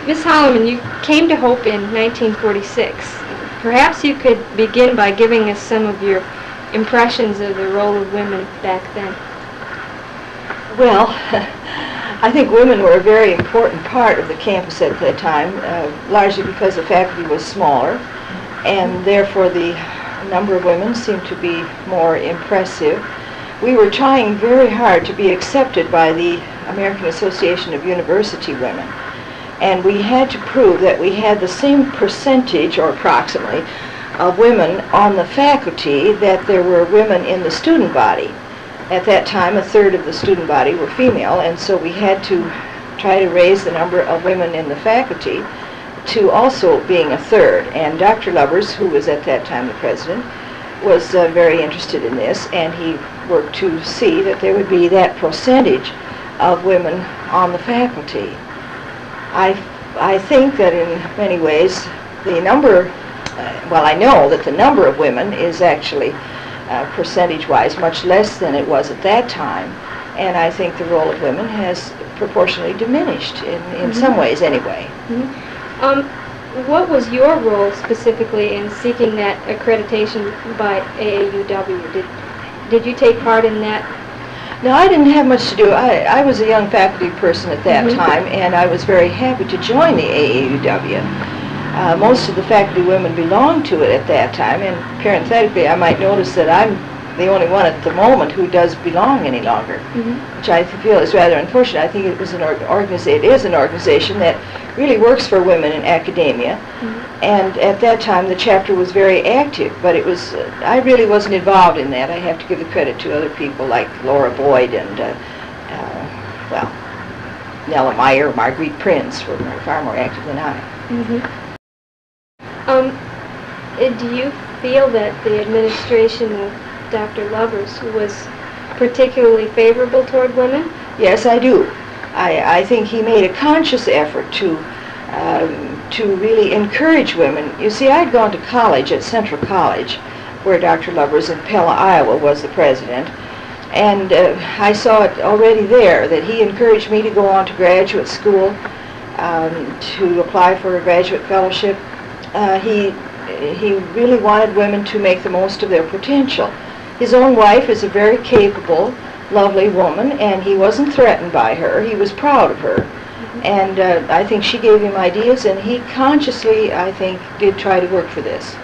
Miss Holleman, you came to Hope in 1946. Perhaps you could begin by giving us some of your impressions of the role of women back then. Well, I think women were a very important part of the campus at that time, largely because the faculty was smaller, and therefore the number of women seemed to be more impressive. We were trying very hard to be accepted by the American Association of University Women, and we had to prove that we had the same percentage, or approximately, of women on the faculty that there were women in the student body. At that time, a third of the student body were female, and so we had to try to raise the number of women in the faculty to also being a third. And Dr. Lubbers, who was at that time the president, was very interested in this, and he worked to see that there would be that percentage of women on the faculty. I think that in many ways the number, well, I know that the number of women is actually percentage-wise much less than it was at that time, and I think the role of women has proportionally diminished in some ways anyway. What was your role specifically in seeking that accreditation by AAUW? Did you take part in that? No, I didn't have much to do. I was a young faculty person at that time, and I was very happy to join the AAUW. Most of the faculty women belonged to it at that time, and parenthetically I might notice that I'm the only one at the moment who does belong any longer, which I feel is rather unfortunate. I think it was it is an organization that really works for women in academia, and at that time the chapter was very active, but it was I really wasn't involved in that. I have to give the credit to other people like Laura Boyd and well, Nella Meyer, Marguerite Prince were far more active than I. Do you feel that the administration of Dr. Lubbers was particularly favorable toward women? Yes, I do. I think he made a conscious effort to really encourage women. You see, I'd gone to college at Central College, where Dr. Lubbers in Pella, Iowa, was the president, and I saw it already there that he encouraged me to go on to graduate school, to apply for a graduate fellowship. He really wanted women to make the most of their potential. His own wife is a very capable, lovely woman, and he wasn't threatened by her. He was proud of her. And I think she gave him ideas, and he consciously, I think, did try to work for this.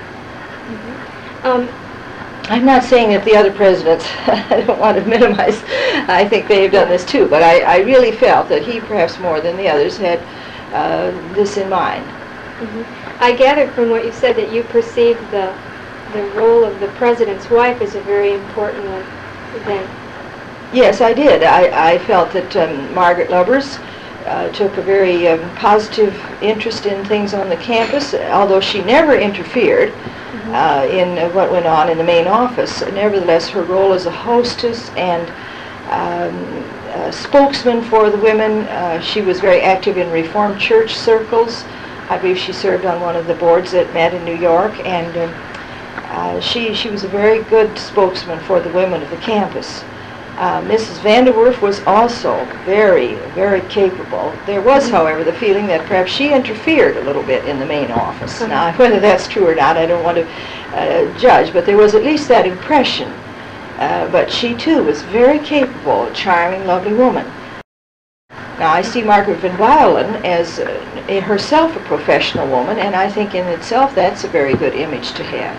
I'm not saying that the other presidents, I don't want to minimize, I think they've done this too, but I really felt that he, perhaps more than the others, had this in mind. I gathered from what you said that you perceived the role of the president's wife as a very important one then. Yes, I did. I felt that Margaret Lubbers took a very positive interest in things on the campus, although she never interfered in what went on in the main office. Nevertheless, her role as a hostess and spokesman for the women, she was very active in Reformed church circles. I believe she served on one of the boards that met in New York, and she was a very good spokesman for the women of the campus. Mrs. Vanderwerf was also very, very capable. There was, however, the feeling that perhaps she interfered a little bit in the main office. Now, whether that's true or not, I don't want to judge, but there was at least that impression. But she, too, was very capable, a charming, lovely woman. Now, I see Margaret Van Wylen as herself a professional woman, and I think in itself that's a very good image to have,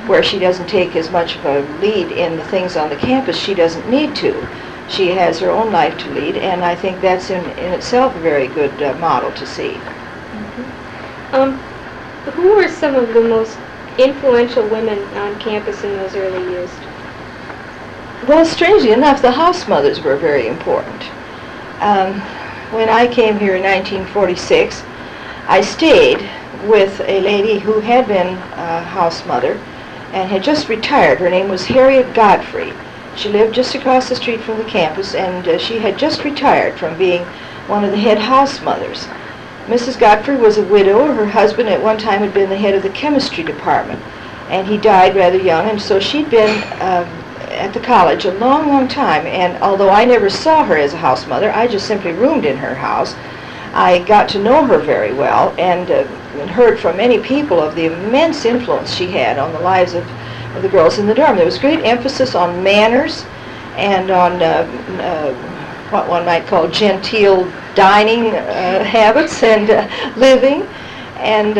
where she doesn't take as much of a lead in the things on the campus. She doesn't need to. She has her own life to lead, and I think that's in itself a very good model to see. Who were some of the most influential women on campus in those early years? Well, strangely enough, the house mothers were very important. When I came here in 1946, I stayed with a lady who had been a house mother and had just retired. Her name was Harriet Godfrey. She lived just across the street from the campus, and she had just retired from being one of the head house mothers. Mrs. Godfrey was a widow. Her husband at one time had been the head of the chemistry department, and he died rather young, and so she'd been at the college a long, long time, and although I never saw her as a house mother, I just simply roomed in her house. I got to know her very well and heard from many people of the immense influence she had on the lives of the girls in the dorm. There was great emphasis on manners and on what one might call genteel dining habits and living. And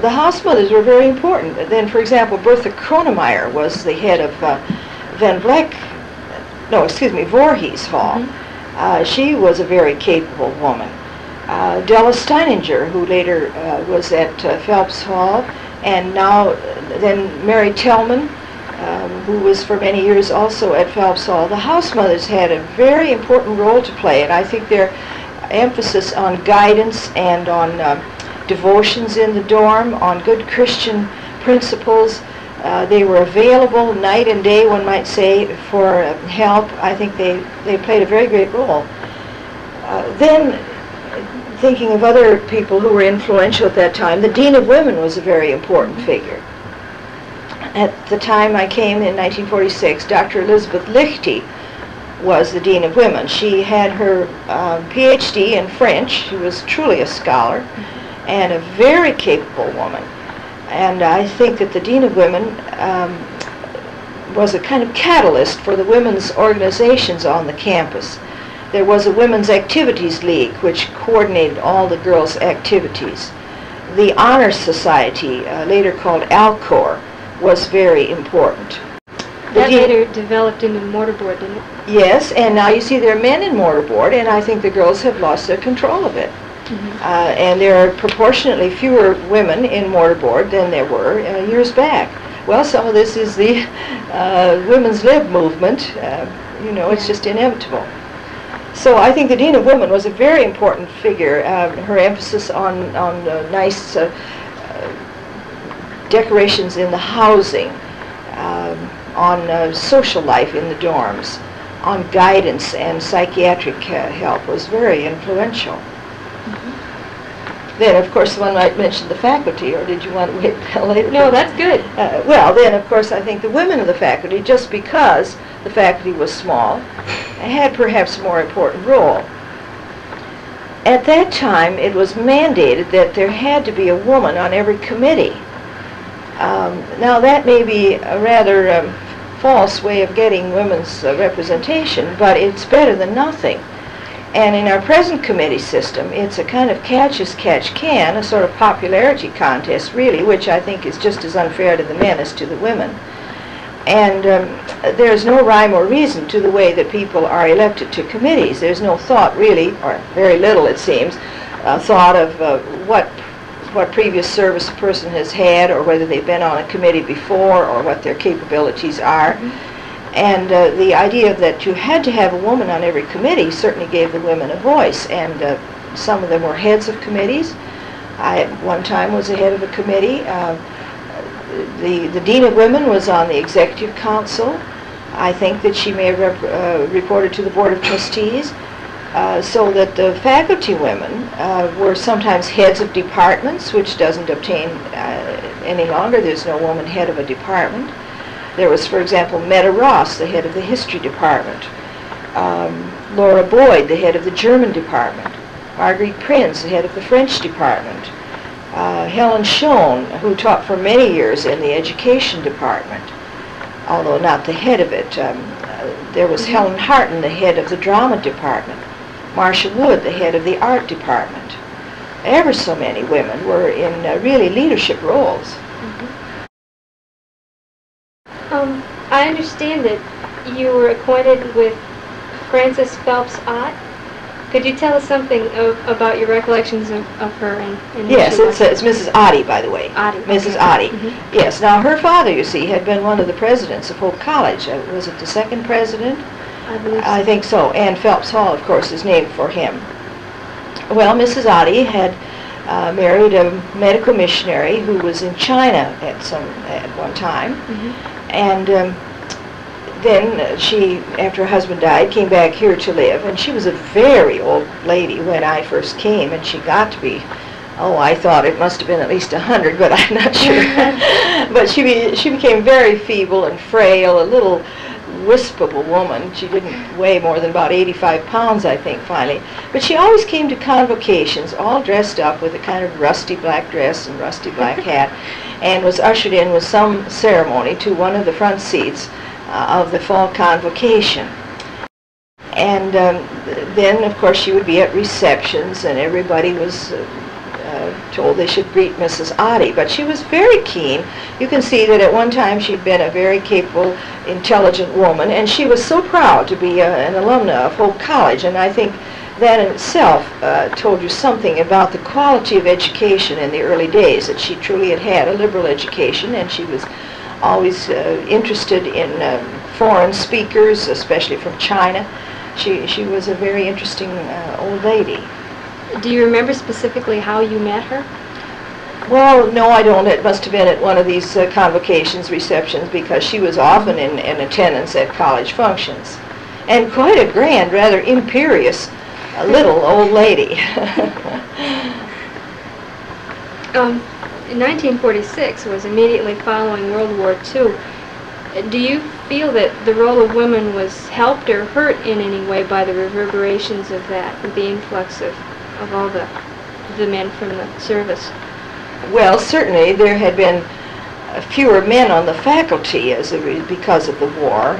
the house mothers were very important. Then, for example, Bertha Kronemeyer was the head of Voorhees Hall. She was a very capable woman. Della Steininger, who later was at Phelps Hall, and now then Mary Tellman, who was for many years also at Phelps Hall. The house mothers had a very important role to play, and I think their emphasis on guidance and on devotions in the dorm, on good Christian principles. They were available night and day, one might say, for help. I think they played a very great role. Then, thinking of other people who were influential at that time, the Dean of Women was a very important figure. At the time I came in 1946, Dr. Elizabeth Lichty was the Dean of Women. She had her PhD in French. She was truly a scholar and a very capable woman. And I think that the Dean of Women was a kind of catalyst for the women's organizations on the campus. There was a Women's Activities League which coordinated all the girls' activities. The Honor Society, later called Alcor, was very important. That later developed into mortarboard, didn't it? Yes, and now you see there are men in mortarboard, and I think the girls have lost their control of it. And there are proportionately fewer women in mortarboard than there were years back. Well, some of this is the women's lib movement. It's just inevitable. So I think the Dean of Women was a very important figure. Her emphasis on nice decorations in the housing, on social life in the dorms, on guidance and psychiatric help was very influential. Then, of course, one might mention the faculty, or did you want to wait until later? No, that's good. Well, then, of course, I think the women of the faculty, just because the faculty was small, had perhaps a more important role. At that time, it was mandated that there had to be a woman on every committee. Now, that may be a rather false way of getting women's representation, but it's better than nothing. And in our present committee system, it's a kind of catch as catch can, a sort of popularity contest, really, which I think is just as unfair to the men as to the women. And there's no rhyme or reason to the way that people are elected to committees. There's no thought, really, or very little, it seems, thought of what previous service a person has had, or whether they've been on a committee before, or what their capabilities are. And the idea that you had to have a woman on every committee certainly gave the women a voice, and some of them were heads of committees. I at one time was the head of a committee. The Dean of Women was on the Executive Council. I think that she may have reported to the Board of Trustees, so that the faculty women were sometimes heads of departments, which doesn't obtain any longer. There's no woman head of a department. There was, for example, Meta Ross, the head of the History Department, Laura Boyd, the head of the German Department, Marguerite Prinz, the head of the French Department, Helen Schoen, who taught for many years in the Education Department, although not the head of it. There was Helen Harton, the head of the Drama Department, Marcia Wood, the head of the Art Department. Ever so many women were in really leadership roles. I understand that you were acquainted with Frances Phelps Ott. Could you tell us something about your recollections of her? And yes, it's Mrs. Oddie, by the way. Oddie. Mrs. Oddie. Yes. Now, her father, you see, had been one of the presidents of Hope College. Was it the second president? I believe so. I think so. And Phelps Hall, of course, is named for him. Well, Mrs. Oddie had married a medical missionary who was in China at one time. And then she, after her husband died, came back here to live, and she was a very old lady when I first came, and she got to be, I thought it must have been at least 100, but I'm not sure. But she became very feeble and frail, a little wisp of a woman. She didn't weigh more than about 85 pounds, I think, finally. But she always came to convocations all dressed up with a kind of rusty black dress and rusty black hat, and was ushered in with some ceremony to one of the front seats of the fall convocation. And then, of course, she would be at receptions, and everybody was told they should greet Mrs. Oddie. But she was very keen. You can see that at one time she'd been a very capable, intelligent woman, and she was so proud to be an alumna of Hope College. And I think that in itself told you something about the quality of education in the early days, that she truly had a liberal education, and she was always interested in foreign speakers, especially from China. She was a very interesting old lady. Do you remember specifically how you met her? Well, no, I don't. It must have been at one of these convocations, receptions, because she was often in attendance at college functions. And quite a grand, rather imperious, little old lady. In 1946 was immediately following World War II. Do you feel that the role of women was helped or hurt in any way by the reverberations of that, the influx of all the men from the service? Well, certainly there had been fewer men on the faculty because of the war.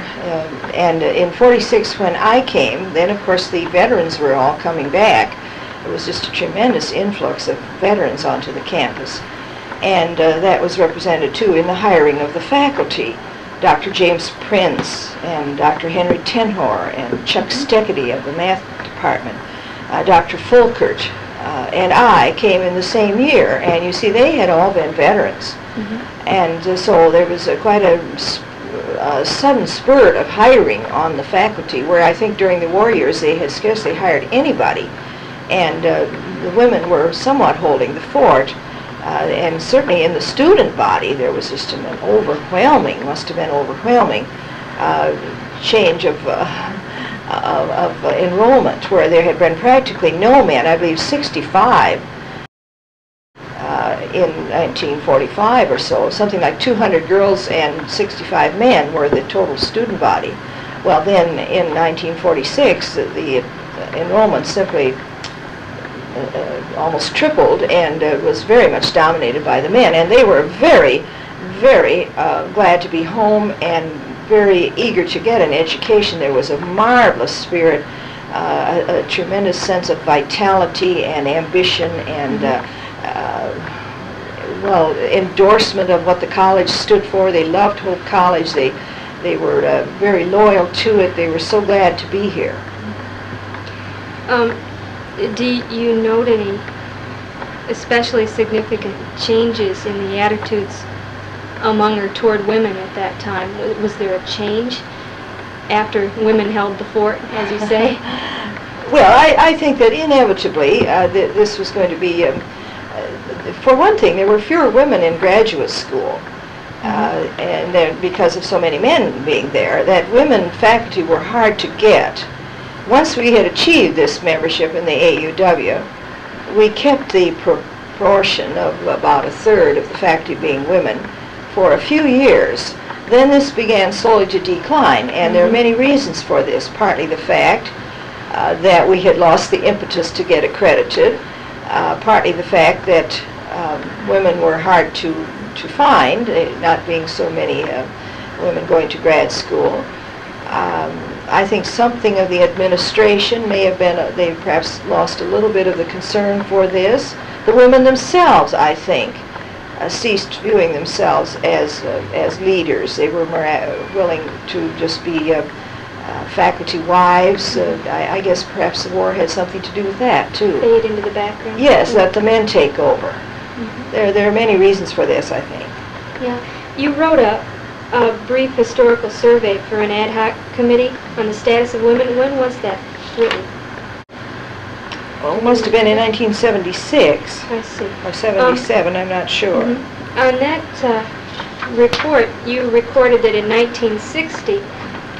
And in 46, when I came, then of course the veterans were all coming back. It was just a tremendous influx of veterans onto the campus. And that was represented too in the hiring of the faculty. Dr. James Prince and Dr. Henry Tenhor and Chuck Steckety of the math department, Dr. Fulkert, and I came in the same year, and you see they had all been veterans. And so there was quite a sudden spurt of hiring on the faculty, where I think during the war years they had scarcely hired anybody, and the women were somewhat holding the fort. And certainly in the student body, there was just an overwhelming, must have been overwhelming, change of enrollment, where there had been practically no men. I believe 65 in 1945 or so. Something like 200 girls and 65 men were the total student body. Well, then in 1946, the enrollment simply almost tripled, and was very much dominated by the men, and they were very, very glad to be home and very eager to get an education. There was a marvelous spirit, a tremendous sense of vitality and ambition, and well, endorsement of what the college stood for. They loved Hope College. They were very loyal to it. They were so glad to be here. Do you note any especially significant changes in the attitudes among or toward women at that time? Was there a change after women held the fort, as you say? Well, I think that inevitably this was going to be, for one thing, there were fewer women in graduate school. And then because of so many men being there, that women faculty were hard to get. Once we had achieved this membership in the AUW, we kept the proportion of about a third of the faculty being women for a few years. Then this began slowly to decline, and there are many reasons for this. Partly the fact that we had lost the impetus to get accredited, partly the fact that women were hard to find, not being so many women going to grad school. I think something of the administration may have been, they perhaps lost a little bit of the concern for this. The women themselves, I think, ceased viewing themselves as leaders. They were more willing to just be faculty wives. I guess perhaps the war had something to do with that, too. Fade into the background? Yes, let the men take over. There are many reasons for this, I think. Yeah. You wrote a brief historical survey for an ad hoc committee on the status of women. When was that written? Well, it must have been in 1976. I see. Or 77, I'm not sure. On that report, you recorded that in 1960,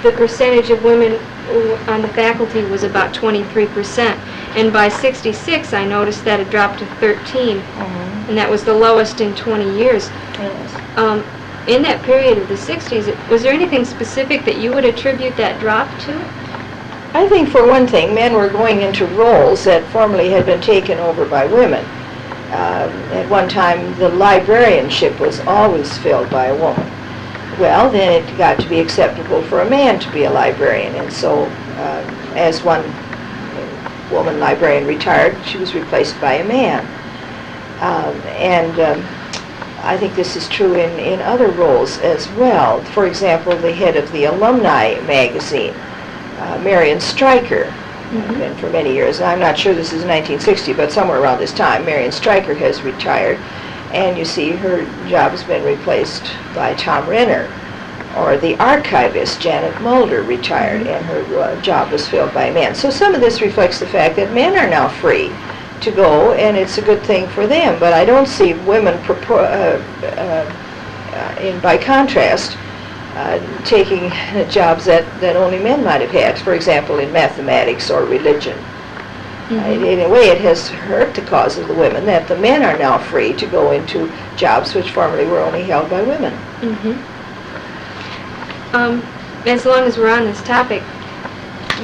the percentage of women on the faculty was about 23%. And by 66, I noticed that it dropped to 13. And that was the lowest in 20 years. Yes. in that period of the 60s, was there anything specific that you would attribute that drop to? I think, for one thing, men were going into roles that formerly had been taken over by women. At one time, the librarianship was always filled by a woman. Well, then it got to be acceptable for a man to be a librarian, and so as one woman librarian retired, she was replaced by a man. I think this is true in other roles as well. For example, the head of the alumni magazine, Marion Stryker, been for many years. I'm not sure this is 1960, but somewhere around this time, Marion Stryker has retired, and you see her job has been replaced by Tom Renner. Or the archivist, Janet Mulder, retired, and her job was filled by a man. So some of this reflects the fact that men are now free to go, and it's a good thing for them. But I don't see women, by contrast, taking jobs that only men might have had, for example, in mathematics or religion. In a way, it has hurt the cause of the women that the men are now free to go into jobs which formerly were only held by women. As long as we're on this topic,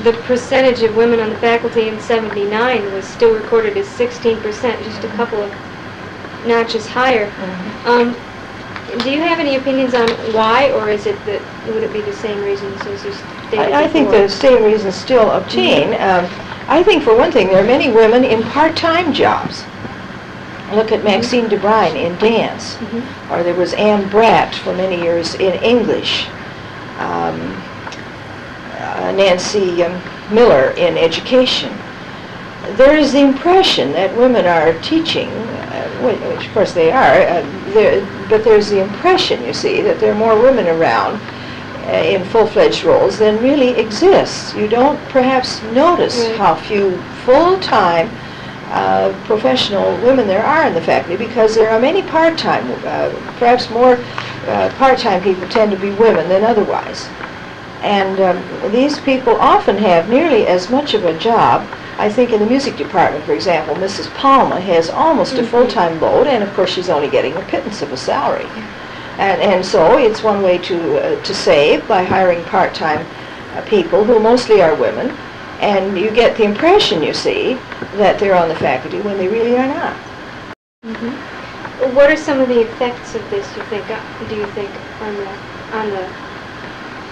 the percentage of women on the faculty in '79 was still recorded as 16%, just a couple of notches higher. Do you have any opinions on why, or is it that would it be the same reasons as you stated I think before? the same reasons still obtain. I think, for one thing, there are many women in part-time jobs. Look at Maxine DeBrine in dance, or there was Anne Bratt for many years in English, Nancy Miller in education. There is the impression that women are teaching, which of course they are, but there's the impression, you see, that there are more women around in full-fledged roles than really exists. You don't perhaps notice how few full-time professional women there are in the faculty, because there are many part-time, perhaps more part-time people tend to be women than otherwise. And these people often have nearly as much of a job. I think in the music department, for example, Mrs. Palma has almost a full-time load, and of course she's only getting a pittance of a salary. And so it's one way to save by hiring part-time people who mostly are women, and you get the impression, you see, that they're on the faculty when they really are not. What are some of the effects of this, do you think, on the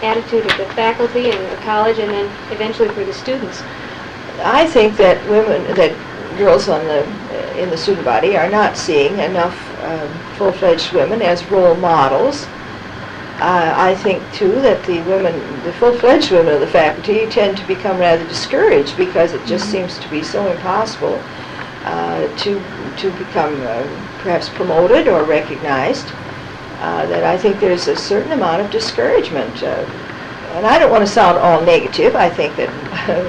attitude of the faculty and the college, and then eventually for the students? I think that girls in the student body are not seeing enough full-fledged women as role models. I think, too, that the full-fledged women of the faculty tend to become rather discouraged, because it just seems to be so impossible to become perhaps promoted or recognized, that I think there's a certain amount of discouragement. And I don't want to sound all negative. I think that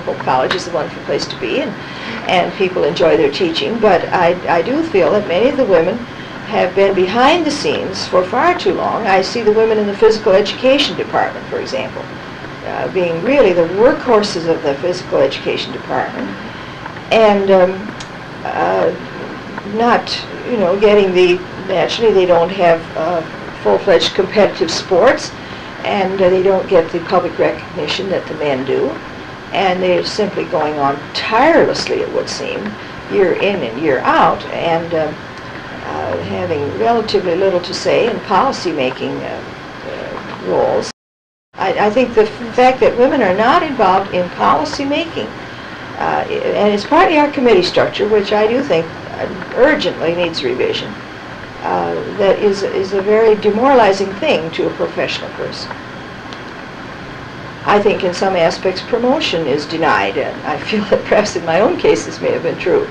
Hope College is a wonderful place to be, and people enjoy their teaching, but I do feel that many of the women have been behind the scenes for far too long. I see the women in the physical education department, for example, being really the workhorses of the physical education department, and not, getting naturally they don't have full-fledged competitive sports, and they don't get the public recognition that the men do, and they're simply going on tirelessly, it would seem, year in and year out, and having relatively little to say in policy-making roles. I think the fact that women are not involved in policy-making, and it's partly our committee structure, which I do think urgently needs revision, that is a very demoralizing thing to a professional person. I think in some aspects promotion is denied, and I feel that perhaps in my own case this may have been true,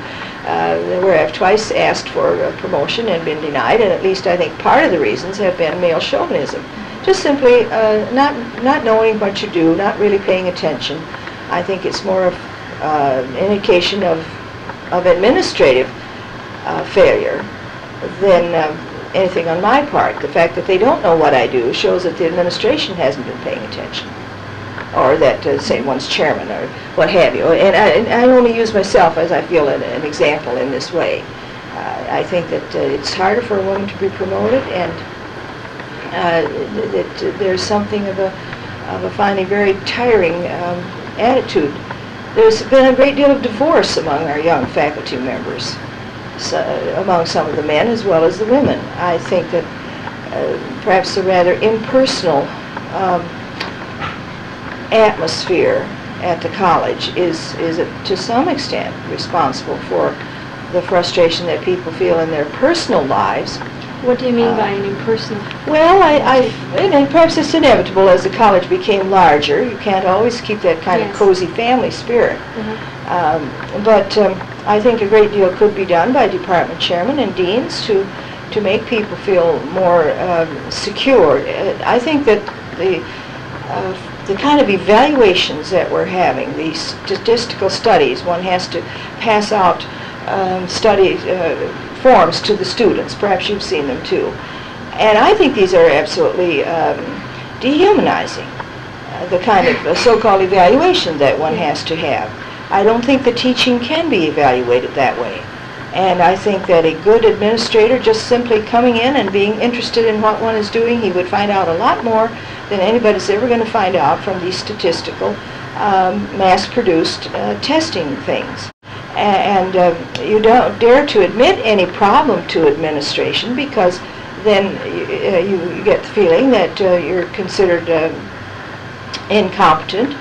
where I've twice asked for a promotion and been denied, and at least I think part of the reasons have been male chauvinism. Just simply not knowing what you do, not really paying attention. I think it's more of an indication of administrative failure than anything on my part. The fact that they don't know what I do shows that the administration hasn't been paying attention, or that, say, one's chairman, or what have you. And I only use myself as I feel an example in this way. I think that it's harder for a woman to be promoted, and that there's something of a finally very tiring attitude. There's been a great deal of divorce among our young faculty members, so, among some of the men as well as the women. I think that perhaps a rather impersonal atmosphere at the college is to some extent responsible for the frustration that people feel in their personal lives. What do you mean by an impersonal? Well, and perhaps it's inevitable as the college became larger. You can't always keep that kind of cozy family spirit. But I think a great deal could be done by department chairmen and deans to make people feel more secure. I think that the kind of evaluations that we're having, these statistical studies, one has to pass out study forms to the students. Perhaps you've seen them too. And I think these are absolutely dehumanizing, the kind of so-called evaluation that one has to have. I don't think the teaching can be evaluated that way. And I think that a good administrator just simply coming in and being interested in what one is doing, he would find out a lot more than anybody's ever going to find out from these statistical, mass-produced testing things. And you don't dare to admit any problem to administration, because then you get the feeling that you're considered incompetent.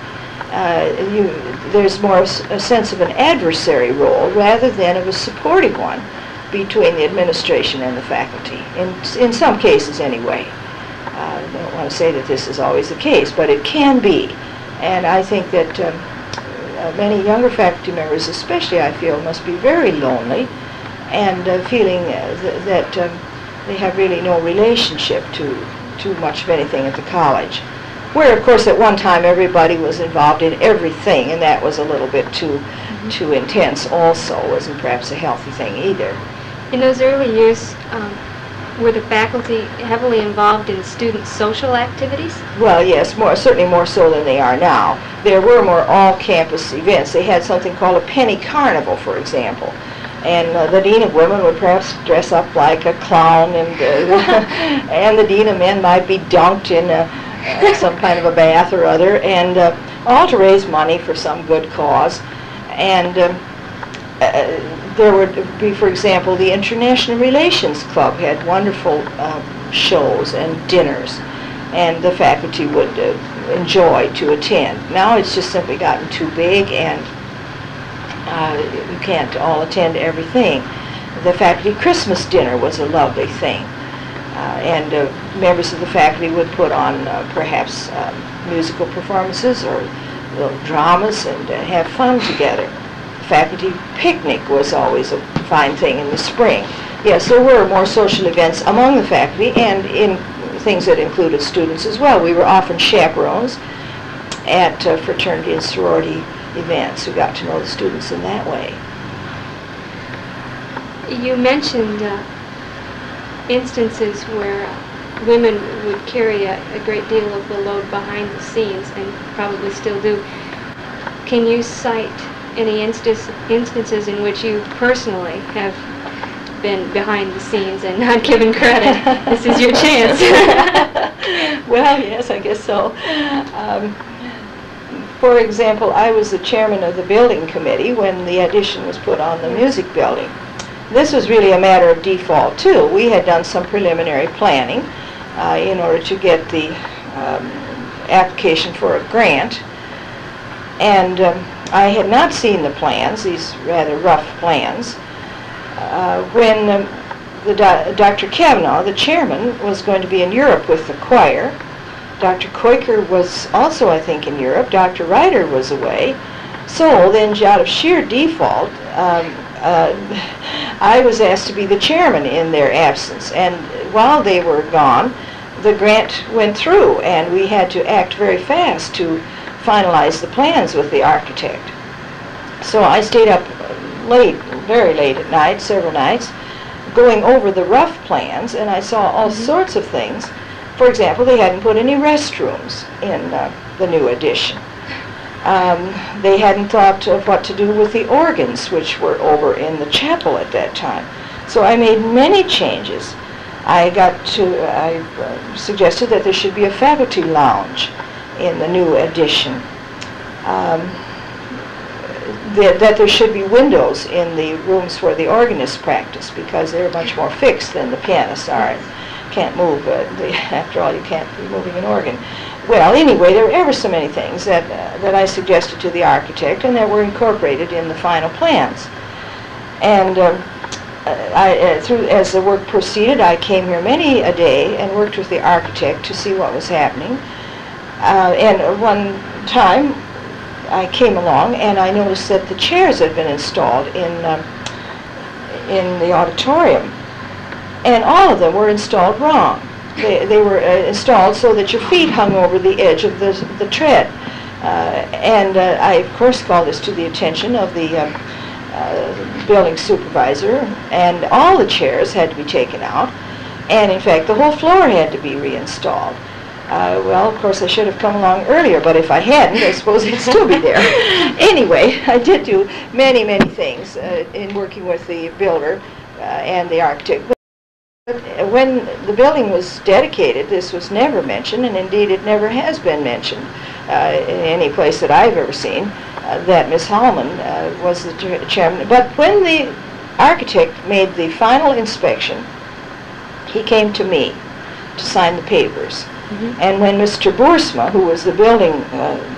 There's more a sense of an adversary role rather than of a supportive one between the administration and the faculty, in some cases anyway. I don't want to say that this is always the case, but it can be. And I think that many younger faculty members especially, I feel, must be very lonely and feeling that they have really no relationship to much of anything at the college. Where, of course, at one time everybody was involved in everything, and that was a little bit too intense also. Wasn't perhaps a healthy thing either. In those early years, were the faculty heavily involved in student social activities? Well, yes, certainly more so than they are now. There were more all-campus events. They had something called a penny carnival, for example. And the dean of women would perhaps dress up like a clown, and and the dean of men might be dunked in some kind of a bath or other, and all to raise money for some good cause. And there would be, for example, the International Relations Club had wonderful shows and dinners, and the faculty would enjoy to attend. Now it's just simply gotten too big, and you can't all attend everything. The faculty Christmas dinner was a lovely thing. And members of the faculty would put on perhaps musical performances or little dramas and have fun together. The faculty picnic was always a fine thing in the spring. Yes, there were more social events among the faculty and in things that included students as well. We were often chaperones at fraternity and sorority events who got to know the students in that way. You mentioned instances where women would carry a great deal of the load behind the scenes, and probably still do. Can you cite any instances in which you personally have been behind the scenes and not given credit? This is your chance. Well, yes, I guess so. For example, I was the chairman of the building committee when the addition was put on the music building. This was really a matter of default, too. We had done some preliminary planning in order to get the application for a grant. And I had not seen the plans, these rather rough plans, when Dr. Kavanaugh, the chairman, was going to be in Europe with the choir. Dr. Koiker was also, I think, in Europe. Dr. Ryder was away. So then, out of sheer default, I was asked to be the chairman in their absence, and while they were gone, the grant went through, and we had to act very fast to finalize the plans with the architect. So I stayed up late, very late at night, several nights, going over the rough plans, and I saw all sorts of things. For example, they hadn't put any restrooms in the new addition. They hadn't thought of what to do with the organs, which were over in the chapel at that time. So I made many changes I suggested that there should be a faculty lounge in the new addition. That there should be windows in the rooms where the organists practice, because they're much more fixed than the pianists are. And can't move. After all, you can't be moving an organ. Well, anyway, there were ever so many things that I suggested to the architect, and that were incorporated in the final plans. And as the work proceeded, I came here many a day and worked with the architect to see what was happening. And one time, I came along and I noticed that the chairs had been installed in the auditorium, and all of them were installed wrong. They were installed so that your feet hung over the edge of the tread. And I, of course, called this to the attention of the building supervisor, and all the chairs had to be taken out, and in fact the whole floor had to be reinstalled. Well, of course, I should have come along earlier, but if I hadn't, I suppose it'd still be there. Anyway, I did do many, many things in working with the builder and the architect. But when the building was dedicated, this was never mentioned, and indeed it never has been mentioned in any place that I've ever seen, that Miss Holleman was the chairman. But when the architect made the final inspection, he came to me to sign the papers. And when Mr. Boersma, who was the building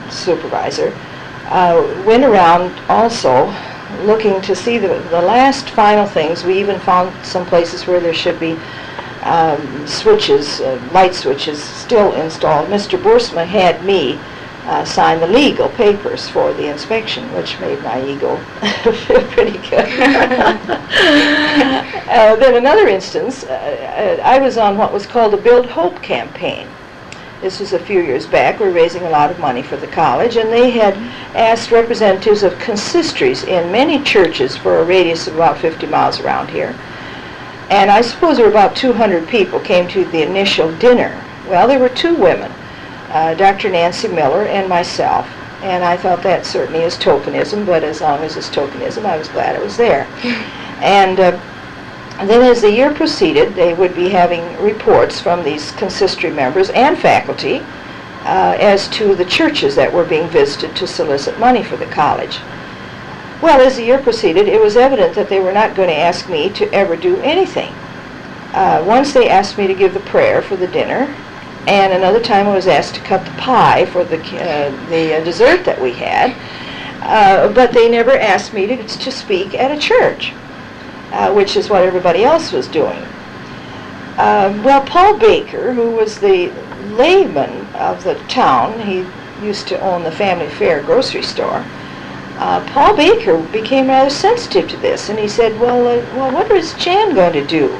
supervisor, went around also looking to see the last final things, we even found some places where there should be switches, light switches still installed. Mr. Boersma had me sign the legal papers for the inspection, which made my ego feel pretty good. Then another instance, I was on what was called a Build Hope campaign. This was a few years back. We were raising a lot of money for the college, and they had asked representatives of consistories in many churches for a radius of about 50 miles around here. And I suppose there were about 200 people came to the initial dinner. Well, there were two women, Dr. Nancy Miller and myself, and I thought that certainly is tokenism, but as long as it's tokenism, I was glad it was there. And then as the year proceeded, they would be having reports from these consistory members and faculty as to the churches that were being visited to solicit money for the college. Well, as the year proceeded, it was evident that they were not going to ask me to ever do anything. Once they asked me to give the prayer for the dinner, and another time I was asked to cut the pie for the dessert that we had, but they never asked me to speak at a church. Which is what everybody else was doing. Well, Paul Baker, who was the layman of the town, he used to own the Family Fare grocery store, Paul Baker became rather sensitive to this, and he said, well, what is Jan going to do?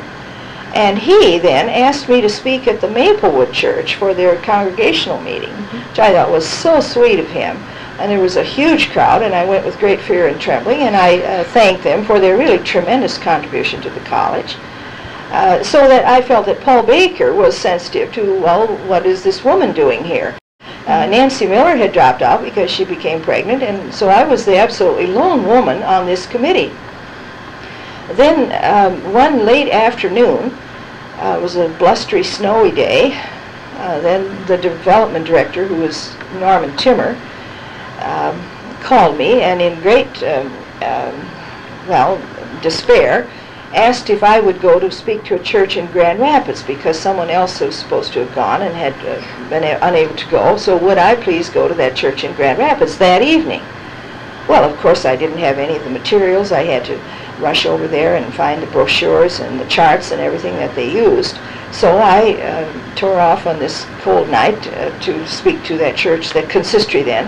And he then asked me to speak at the Maplewood Church for their congregational meeting, which I thought was so sweet of him. And there was a huge crowd, and I went with great fear and trembling, and I thanked them for their really tremendous contribution to the college. So that I felt that Paul Baker was sensitive to, well, what is this woman doing here? Nancy Miller had dropped out because she became pregnant, and so I was the absolutely lone woman on this committee. Then one late afternoon, it was a blustery, snowy day, then the development director, who was Norman Timmer, called me and in great, despair, asked if I would go to speak to a church in Grand Rapids because someone else was supposed to have gone and had been unable to go, so would I please go to that church in Grand Rapids that evening? Well, of course, I didn't have any of the materials. I had to rush over there and find the brochures and the charts and everything that they used. So I tore off on this cold night to speak to that church, that consistory then,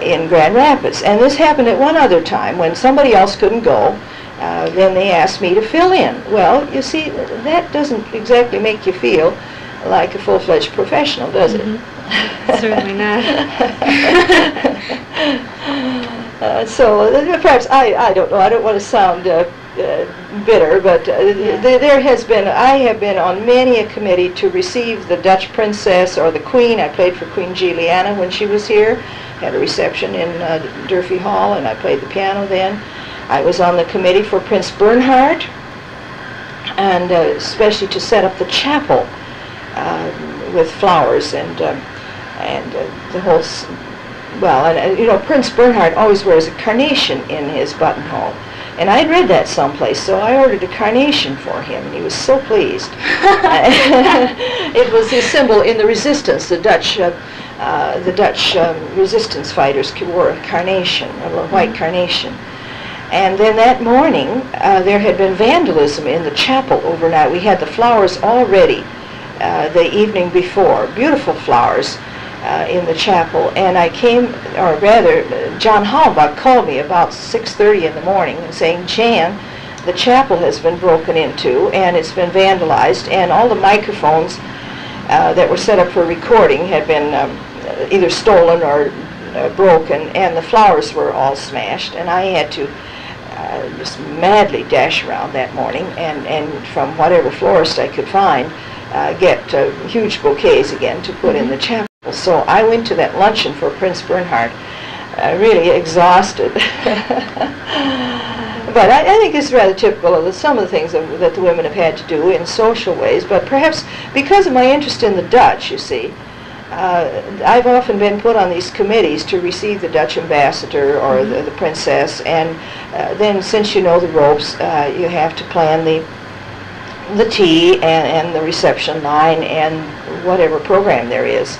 in Grand Rapids. And this happened at one other time when somebody else couldn't go. Then they asked me to fill in. Well, you see, that doesn't exactly make you feel like a full-fledged professional, does it? Certainly not. So perhaps, I don't know, I don't want to sound bitter, but I have been on many a committee to receive the Dutch princess or the Queen. I played for Queen Juliana when she was here, had a reception in Durfee Hall, and I played the piano then. I was on the committee for Prince Bernhard, and especially to set up the chapel with flowers and the whole. Well, and you know, Prince Bernhard always wears a carnation in his buttonhole. And I'd read that someplace, so I ordered a carnation for him, and he was so pleased. It was a symbol in the resistance. The Dutch resistance fighters wore a carnation, a little white carnation. And then that morning, there had been vandalism in the chapel overnight. We had the flowers all ready the evening before, beautiful flowers. In the chapel, and I came, or rather, John Halbach called me about 6:30 in the morning and saying, Jan, the chapel has been broken into and it's been vandalized, and all the microphones that were set up for recording had been either stolen or broken, and the flowers were all smashed, and I had to just madly dash around that morning and from whatever florist I could find get huge bouquets again to put in the chapel. So I went to that luncheon for Prince Bernhard, really exhausted. But I think it's rather typical of some of the things that the women have had to do in social ways. But perhaps because of my interest in the Dutch, you see, I've often been put on these committees to receive the Dutch ambassador or the princess, and then since you know the ropes, you have to plan the tea and the reception line and whatever program there is.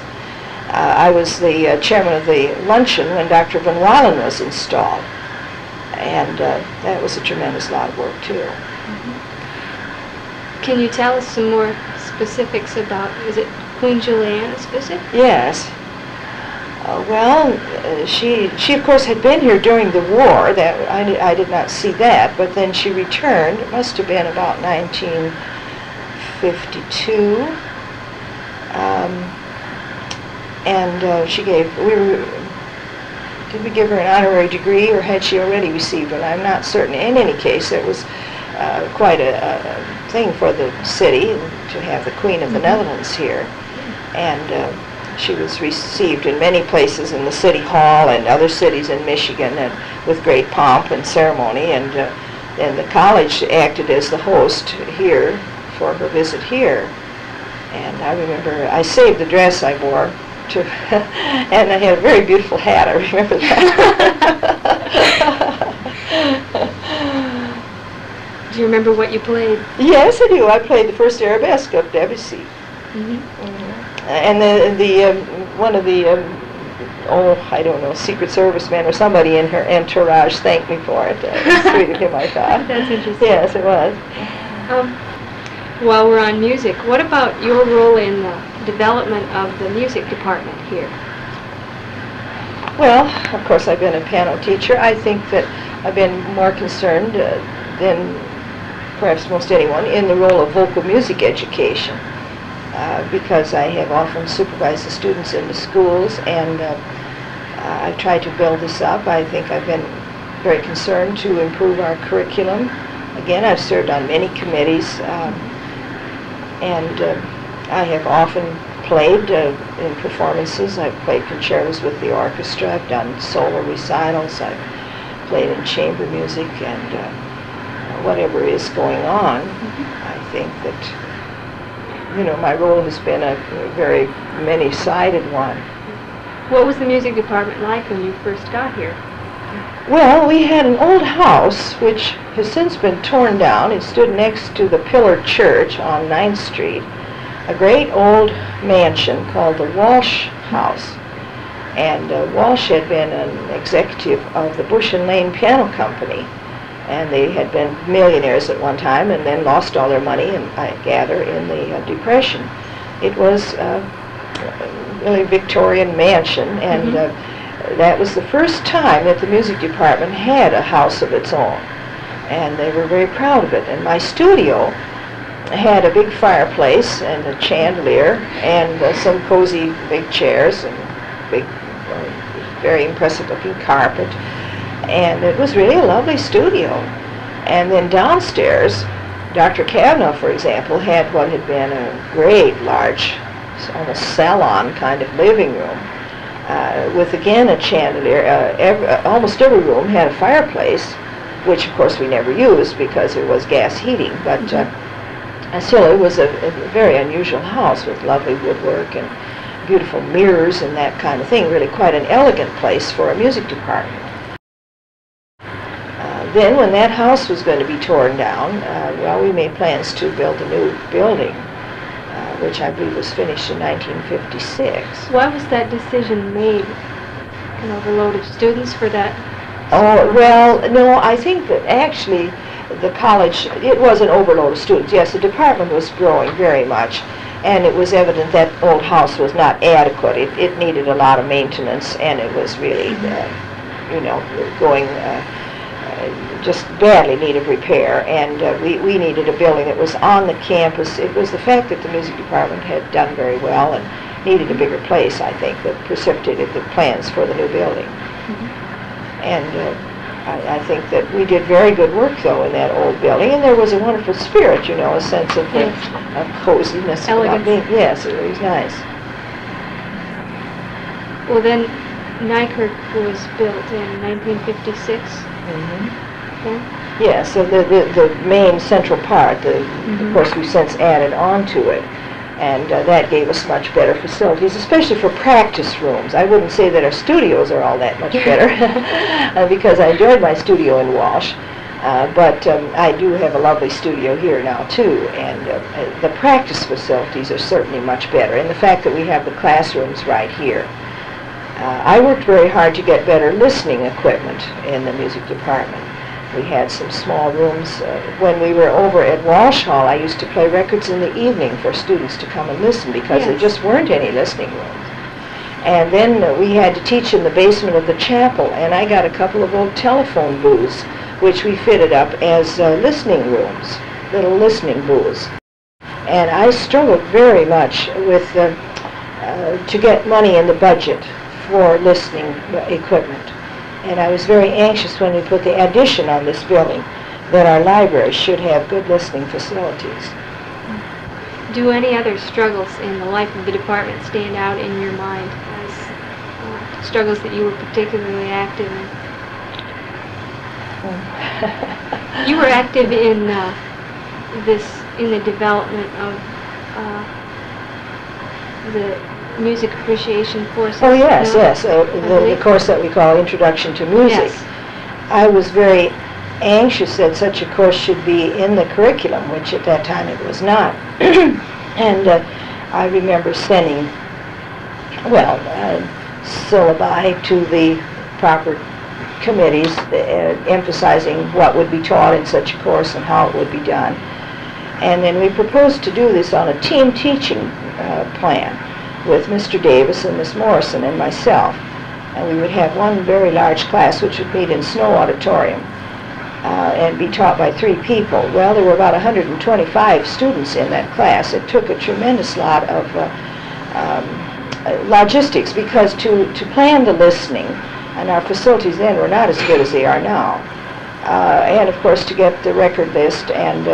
I was the chairman of the luncheon when Dr. Van Wallen was installed, and that was a tremendous lot of work too. Can you tell us some more specifics about, is it Queen Juliana's visit? Yes. She of course had been here during the war. That I did not see that, but then she returned. It must have been about 1952. And she gave, did we give her an honorary degree, or had she already received one? I'm not certain. In any case, it was quite a thing for the city to have the Queen of the Netherlands here. And she was received in many places in the City Hall and other cities in Michigan, and with great pomp and ceremony. And the college acted as the host here for her visit here. And I remember I saved the dress I wore. And I had a very beautiful hat, I remember that. Do you remember what you played? Yes, I do. I played the first arabesque of Debussy. And one of the, I don't know, Secret Service men or somebody in her entourage thanked me for it. Sweet of him, I thought. That's interesting. Yes, it was. While we're on music, what about your role in the development of the music department here? Well, of course, I've been a piano teacher. I think that I've been more concerned than perhaps most anyone in the role of vocal music education because I have often supervised the students in the schools, and I've tried to build this up. I think I've been very concerned to improve our curriculum. Again, I've served on many committees. And I have often played in performances. I've played concertos with the orchestra. I've done solo recitals. I've played in chamber music, and whatever is going on, I think that, you know, my role has been a very many-sided one. What was the music department like when you first got here? Well, we had an old house which has since been torn down. It stood next to the Pillar Church on 9th Street, a great old mansion called the Walsh House. And Walsh had been an executive of the Bush and Lane Piano Company, and they had been millionaires at one time and then lost all their money, and I gather, in the Depression. It was a really Victorian mansion, and that was the first time that the music department had a house of its own, and they were very proud of it. And my studio had a big fireplace and a chandelier and some cozy big chairs and big, very impressive looking carpet, and it was really a lovely studio. And then downstairs, Dr. Kavanaugh, for example, had what had been a great large, almost salon kind of living room, with again a chandelier. Almost every room had a fireplace, which of course we never used because it was gas heating, but Still, it was a very unusual house with lovely woodwork and beautiful mirrors and that kind of thing. Really quite an elegant place for a music department. Then when that house was going to be torn down, well, we made plans to build a new building, which I believe was finished in 1956. Why was that decision made? An overload of students for that? Oh, well, no, I think that actually the college, it was an overload of students. Yes, the department was growing very much, and it was evident that old house was not adequate. It needed a lot of maintenance, and it was really, going just badly needed repair, and we needed a building that was on the campus. It was the fact that the music department had done very well and needed a bigger place, I think, that precipitated the plans for the new building. And I think that we did very good work, though, in that old building, and there was a wonderful spirit, a sense of coziness. Elegance. Yes, it was nice. Well, then Nykirk was built in 1956. Yeah, so the main central part, of course, we've since added on to it, and that gave us much better facilities, especially for practice rooms. I wouldn't say that our studios are all that much better, because I enjoyed my studio in Walsh, but I do have a lovely studio here now, too, and the practice facilities are certainly much better, and the fact that we have the classrooms right here. I worked very hard to get better listening equipment in the music department. We had some small rooms. When we were over at Walsh Hall, I used to play records in the evening for students to come and listen, because there just weren't any listening rooms. And then we had to teach in the basement of the chapel, and I got a couple of old telephone booths, which we fitted up as listening rooms, little listening booths. And I struggled very much with to get money in the budget for listening equipment. And I was very anxious when we put the addition on this building that our library should have good listening facilities. Do any other struggles in the life of the department stand out in your mind as struggles that you were particularly active in? You were active in the development of the music appreciation courses. Oh, yes, yes. The course that we call Introduction to Music. Yes. I was very anxious that such a course should be in the curriculum, which at that time it was not. And I remember sending, syllabi to the proper committees, emphasizing what would be taught in such a course and how it would be done. And then we proposed to do this on a team teaching plan with Mr. Davis and Miss Morrison and myself. And we would have one very large class which would meet in Snow Auditorium and be taught by 3 people. Well, there were about 125 students in that class. It took a tremendous lot of logistics, because to plan the listening, and our facilities then were not as good as they are now, and of course to get the record list and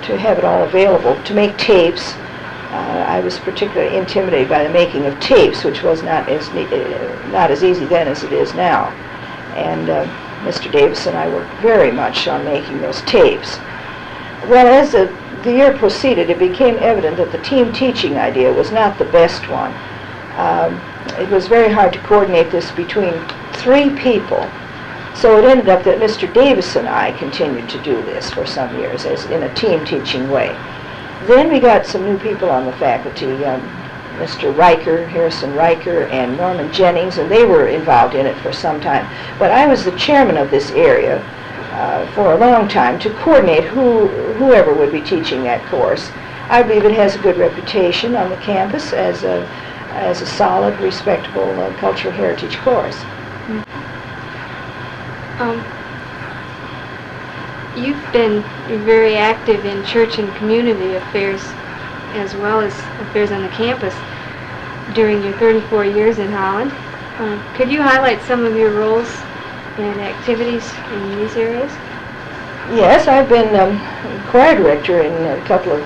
to have it all available, to make tapes. I was particularly intimidated by the making of tapes, which was not as easy then as it is now. And Mr. Davis and I worked very much on making those tapes. Well, as the year proceeded, it became evident that the team teaching idea was not the best one. It was very hard to coordinate this between 3 people. So it ended up that Mr. Davis and I continued to do this for some years as in a team teaching way. Then we got some new people on the faculty, Mr. Riker, Harrison Riker, and Norman Jennings, and they were involved in it for some time. But I was the chairman of this area for a long time to coordinate whoever would be teaching that course. I believe it has a good reputation on the campus as a solid, respectable cultural heritage course. You've been very active in church and community affairs as well as affairs on the campus during your 34 years in Holland. Could you highlight some of your roles and activities in these areas? Yes, I've been choir director in a couple of,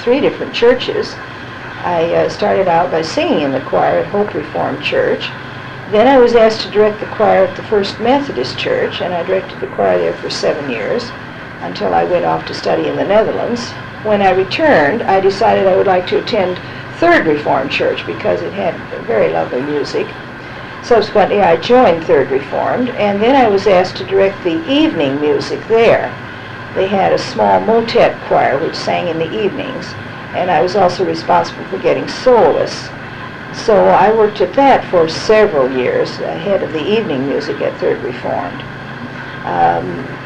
3 different churches. I started out by singing in the choir at Hope Reformed Church. Then I was asked to direct the choir at the First Methodist Church, and I directed the choir there for 7 years until I went off to study in the Netherlands. when I returned, I decided I would like to attend Third Reformed Church because it had very lovely music. Subsequently, I joined Third Reformed, and then I was asked to direct the evening music there. They had a small motet choir which sang in the evenings, and I was also responsible for getting soloists. So I worked at that for several years, head of the evening music at Third Reformed.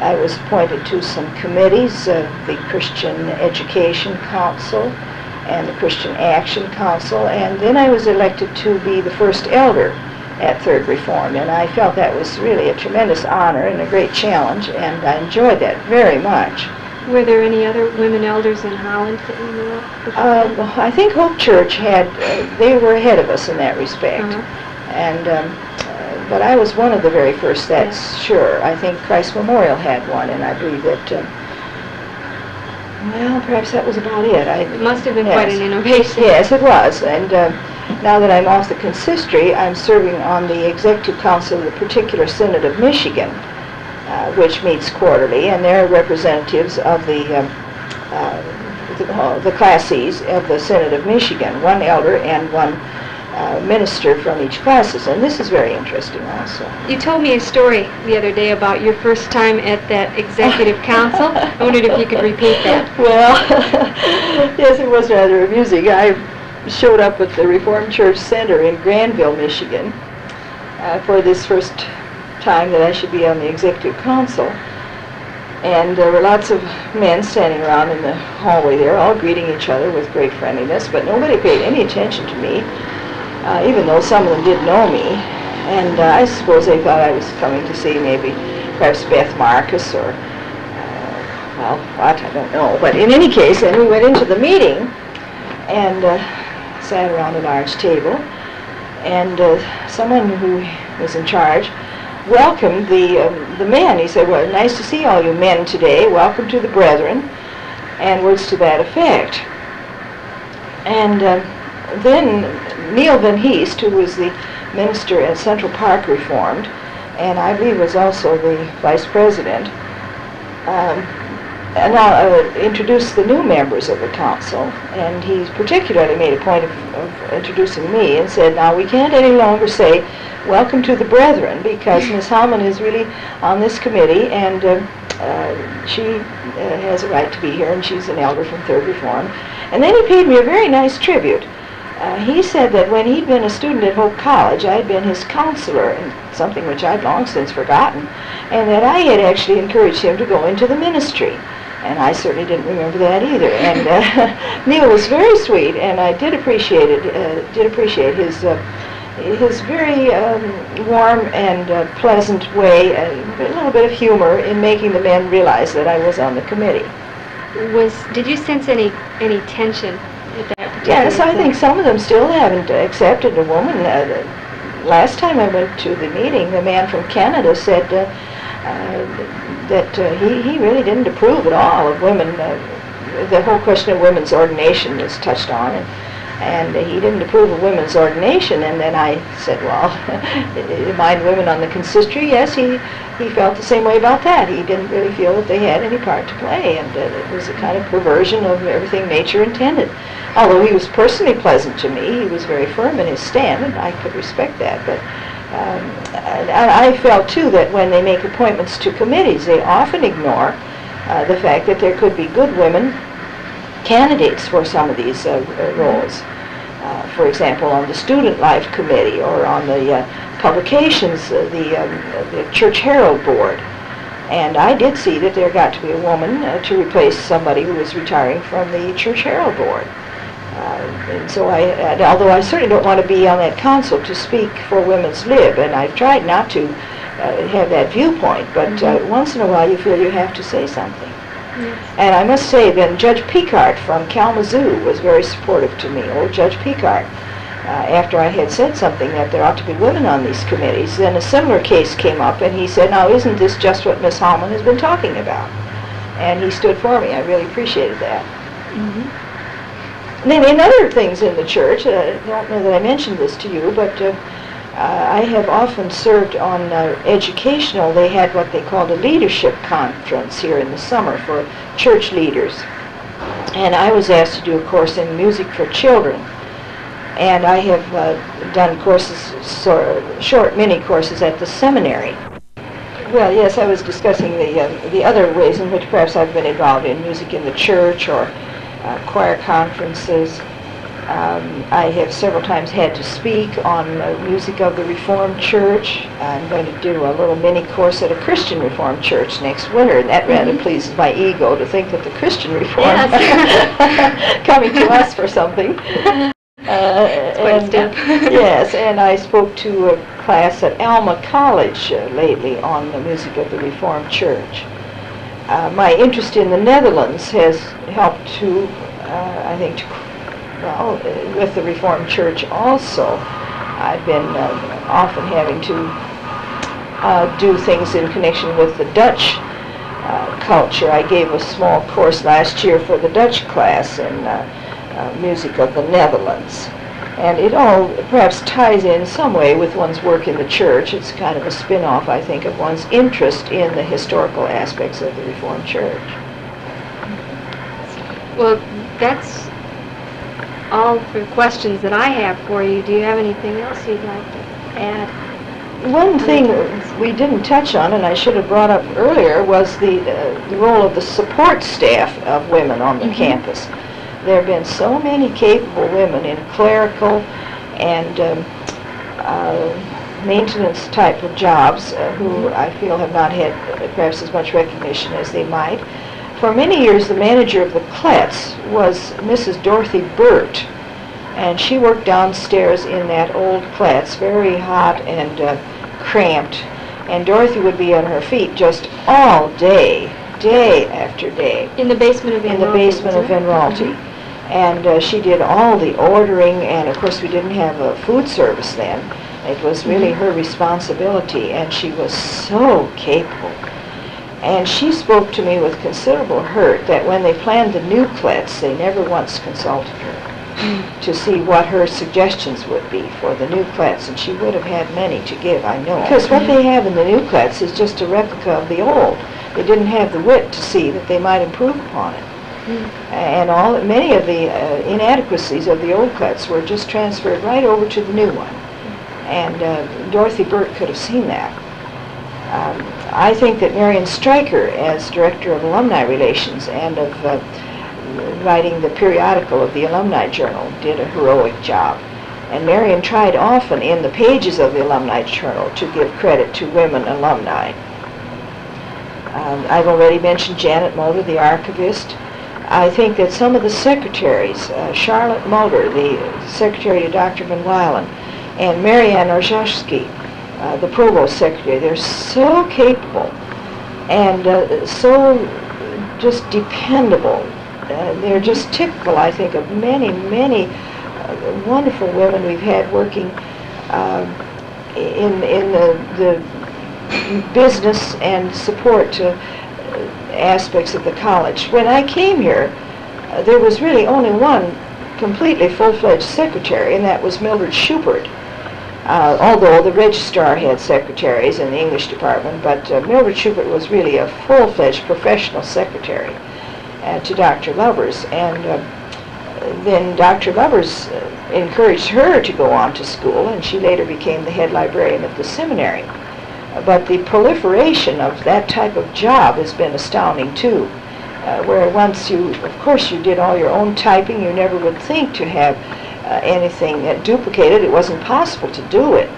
I was appointed to some committees, the Christian Education Council and the Christian Action Council, and then I was elected to be the first elder at Third Reformed, and I felt that was really a tremendous honor and a great challenge, and I enjoyed that very much. Were there any other women elders in Holland that you knew of? I think Hope Church had, they were ahead of us in that respect. And but I was one of the very first, that's sure. I think Christ Memorial had one, and I believe that, well, perhaps that was about it. It must have been quite an innovation. Yes, it was. And now that I'm off the consistory, I'm serving on the Executive Council of the particular Synod of Michigan, which meets quarterly, and they're representatives of the classes of the Synod of Michigan, one elder and one minister from each classes, and this is very interesting also. You told me a story the other day about your first time at that executive council. I wondered if you could repeat that. Well, yes, it was rather amusing. I showed up at the Reformed Church Center in Granville, Michigan, for this first time that I should be on the executive council, and there were lots of men standing around in the hallway there, all greeting each other with great friendliness, but nobody paid any attention to me, even though some of them did know me, and I suppose they thought I was coming to see maybe perhaps Beth Marcus or, well, what, I don't know, but in any case, then we went into the meeting and sat around a large table, and someone who was in charge welcomed the men. He said, well, nice to see all you men today. Welcome to the brethren, and words to that effect. And then Neil Van Heest, who was the minister at Central Park Reformed, and I believe was also the vice president, and now introduced the new members of the council, and he particularly made a point of introducing me and said, now we can't any longer say welcome to the brethren, because Ms. Holleman is really on this committee, and she has a right to be here, and she's an elder from Third Reformed. And then he paid me a very nice tribute. He said that when he'd been a student at Hope College, I had been his counselor, and something which I'd long since forgotten, and that I had actually encouraged him to go into the ministry. And I certainly didn't remember that either. And Neil was very sweet, and I did appreciate it. Did appreciate his very warm and pleasant way, a little bit of humor in making the men realize that I was on the committee. Did you sense any tension at that particular Yes, I point? think some of them still haven't accepted a woman. Last time I went to the meeting, the man from Canada said that he really didn't approve at all of women. The whole question of women's ordination was touched on, and he didn't approve of women's ordination. And then I said, well, you mind women on the consistory? Yes, he felt the same way about that. He didn't really feel that they had any part to play, and it was a kind of perversion of everything nature intended. Although he was personally pleasant to me, he was very firm in his stand, and I could respect that. But I felt, too, that when they make appointments to committees, they often ignore the fact that there could be good women candidates for some of these roles. For example, on the Student Life Committee or on the publications, the Church Herald Board. And I did see that there got to be a woman to replace somebody who was retiring from the Church Herald Board. And so although I certainly don't want to be on that council to speak for Women's Lib, and I've tried not to have that viewpoint, but once in a while you feel you have to say something. Yes. And I must say then Judge Picard from Kalamazoo was very supportive to me, old Judge Picard. After I had said something that there ought to be women on these committees, then a similar case came up, and he said, now isn't this just what Miss Holleman has been talking about? And he stood for me. I really appreciated that. Mm-hmm. And then in other things in the church, I don't know that I mentioned this to you, but I have often served on educational. They had what they called a leadership conference here in the summer for church leaders. and I was asked to do a course in music for children. And I have done courses, short mini courses at the seminary. Well, yes, I was discussing the other ways in which perhaps I've been involved in music in the church or choir conferences. I have several times had to speak on music of the Reformed Church. I'm going to do a little mini course at a Christian Reformed Church next winter, and that rather pleases my ego to think that the Christian Reformed coming to us for something. It's quite a step. Yes, and I spoke to a class at Alma College lately on the music of the Reformed Church. My interest in the Netherlands has helped to, I think, with the Reformed Church also. I've been often having to do things in connection with the Dutch culture. I gave a small course last year for the Dutch class in music of the Netherlands. And it all perhaps ties in some way with one's work in the church. It's kind of a spin-off, I think, of one's interest in the historical aspects of the Reformed Church. Well, that's all the questions that I have for you. Do you have anything else you'd like to add? One thing we didn't touch on, and I should have brought up earlier, was the role of the support staff of women on the campus. There have been so many capable women in clerical and maintenance type of jobs who I feel have not had perhaps as much recognition as they might. For many years, the manager of the Klets was Mrs. Dorothy Burt, and she worked downstairs in that old Klets, very hot and cramped, and Dorothy would be on her feet just all day, day after day. In the basement of Van In the basement of Van Raalte. And she did all the ordering, and of course we didn't have a food service then. It was really her responsibility, and she was so capable. And she spoke to me with considerable hurt that when they planned the new Klets, they never once consulted her to see what her suggestions would be for the new Klets, and she would have had many to give, I know. Because what they have in the new Klets is just a replica of the old. They didn't have the wit to see that they might improve upon it. And many of the inadequacies of the old Klets were just transferred right over to the new one. And Dorothy Burt could have seen that. I think that Marion Stryker, as Director of Alumni Relations and of writing the periodical of the Alumni Journal, did a heroic job. And Marion tried often in the pages of the Alumni Journal to give credit to women alumni. I've already mentioned Janet Mulder, the archivist. I think that some of the secretaries, Charlotte Mulder, the secretary to Dr. Van Wylen, and Marianne Orzeszewski, the provost secretary, they're so capable and so just dependable. They're just typical, I think, of many, many wonderful women we've had working in the business and support aspects of the college. When I came here, there was really only one completely full-fledged secretary, and that was Mildred Schubert. Although the registrar had secretaries in the English department, but Mildred Schubert was really a full-fledged professional secretary to Dr. Lovers. And then Dr. Lovers encouraged her to go on to school, and she later became the head librarian at the seminary. But the proliferation of that type of job has been astounding too, where once of course you did all your own typing, you never would think to have anything duplicated. It wasn't possible to do it.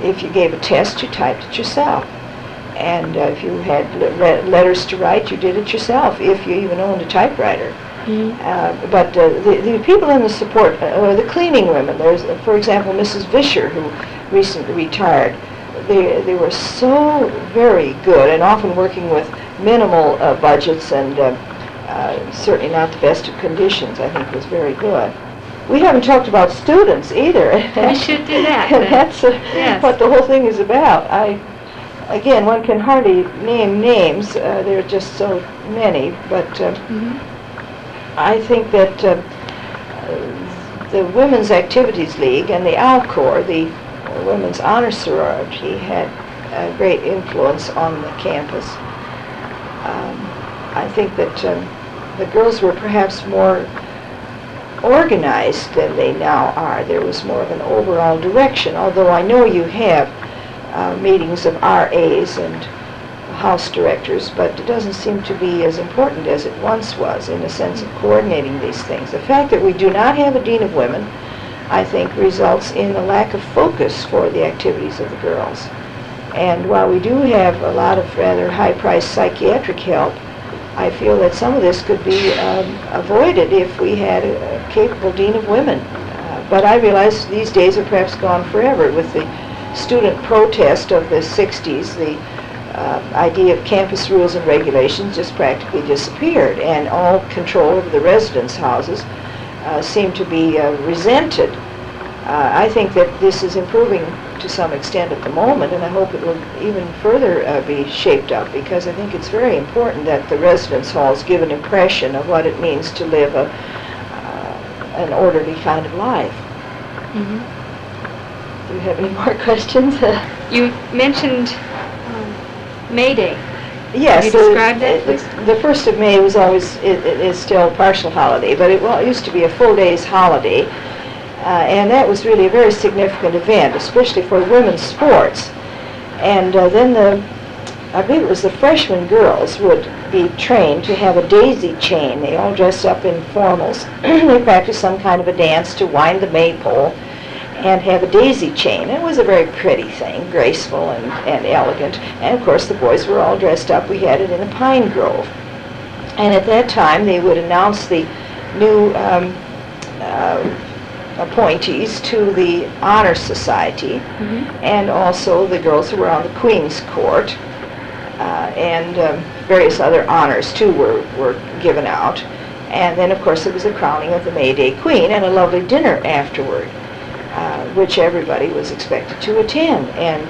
If you gave a test, you typed it yourself. And if you had letters to write, you did it yourself, if you even owned a typewriter. But the people in the support, the cleaning women, there's, for example, Mrs. Vischer, who recently retired. They were so very good, and often working with minimal budgets and certainly not the best of conditions. I think was very good. We haven't talked about students either. We should do that. And that's what the whole thing is about. Again, one can hardly name names. There are just so many. But I think that the Women's Activities League and the Alcor, the Women's Honor Sorority, had a great influence on the campus. I think that the girls were perhaps more organized than they now are. There was more of an overall direction, although I know you have meetings of RAs and house directors, but it doesn't seem to be as important as it once was in the sense of coordinating these things. The fact that we do not have a dean of women, I think, results in a lack of focus for the activities of the girls. And while we do have a lot of rather high-priced psychiatric help, I feel that some of this could be avoided if we had a capable dean of women. But I realize these days are perhaps gone forever. With the student protest of the 60s, the idea of campus rules and regulations just practically disappeared, and all control over the residence houses seem to be resented. I think that this is improving to some extent at the moment, and I hope it will even further be shaped up, because I think it's very important that the residence halls give an impression of what it means to live an orderly kind of life. Do you have any more questions? You mentioned May Day. Yes. Can you describe that, please? The 1st of May was always, it is still a partial holiday, but it used to be a full day's holiday. And that was really a very significant event, especially for women's sports. And then I believe it was the freshman girls would be trained to have a daisy chain. They all dressed up in formals. They practiced some kind of a dance to wind the maypole and have a daisy chain. It was a very pretty thing, graceful and elegant. And of course the boys were all dressed up. We had it in a pine grove. And at that time they would announce the new appointees to the Honor Society, and also the girls who were on the Queen's Court, and various other honors too were given out. And then of course it was the crowning of the May Day Queen and a lovely dinner afterward, which everybody was expected to attend. And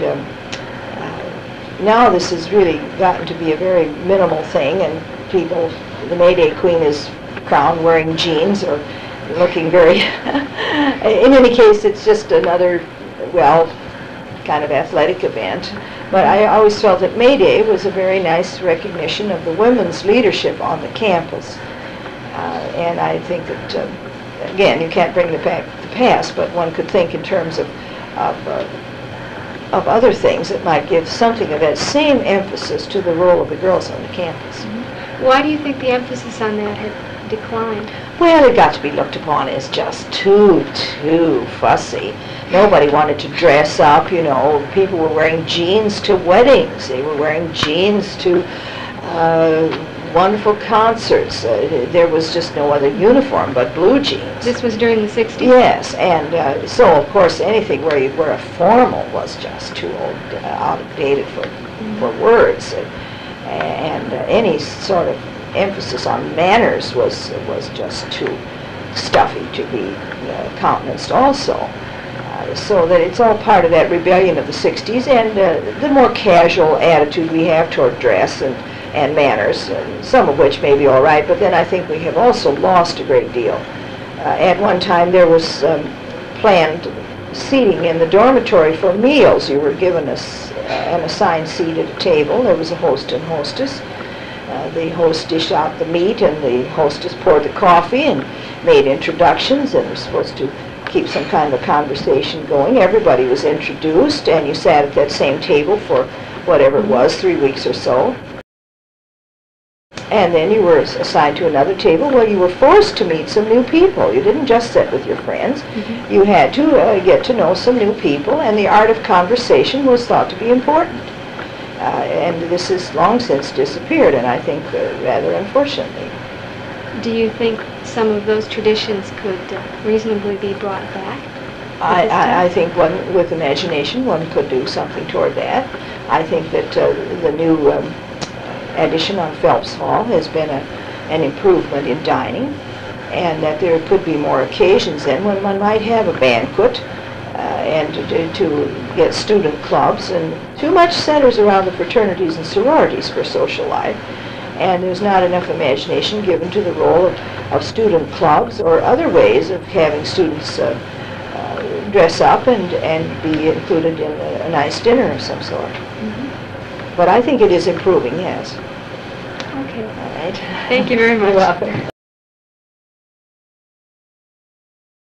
now this has really gotten to be a very minimal thing, and people, the May Day Queen is crowned wearing jeans or looking very, in any case, it's just another, well, kind of athletic event. But I always felt that May Day was a very nice recognition of the women's leadership on the campus. And I think that, again, you can't bring the past, but one could think in terms of other things that might give something of that same emphasis to the role of the girls on the campus. Why do you think the emphasis on that had declined? Well, it got to be looked upon as just too fussy. Nobody wanted to dress up, you know. People were wearing jeans to weddings. They were wearing jeans to wonderful concerts. There was just no other uniform but blue jeans. This was during the 60s? Yes, and so, of course, anything where you wear a formal was just too old, outdated for words. And any sort of emphasis on manners was just too stuffy to be countenanced also. So that it's all part of that rebellion of the 60s, and the more casual attitude we have toward dress and manners, some of which may be all right, but then I think we have also lost a great deal. At one time there was planned seating in the dormitory for meals. You were given an assigned seat at a table. There was a host and hostess. The host dished out the meat, and the hostess poured the coffee and made introductions, and was supposed to keep some kind of a conversation going. Everybody was introduced, and you sat at that same table for whatever it was, 3 weeks or so. And then you were assigned to another table where you were forced to meet some new people. You didn't just sit with your friends. You had to get to know some new people, and the art of conversation was thought to be important. And this has long since disappeared, and I think rather unfortunately. Do you think some of those traditions could reasonably be brought back? I think one, with imagination, one could do something toward that. I think that the new addition on Phelps Hall has been an improvement in dining, and that there could be more occasions then when one might have a banquet and to get student clubs, and too much centers around the fraternities and sororities for social life, and there's not enough imagination given to the role of student clubs or other ways of having students dress up and be included in a nice dinner of some sort. But I think it is improving, yes. Okay. All right. Thank you very much. You're welcome.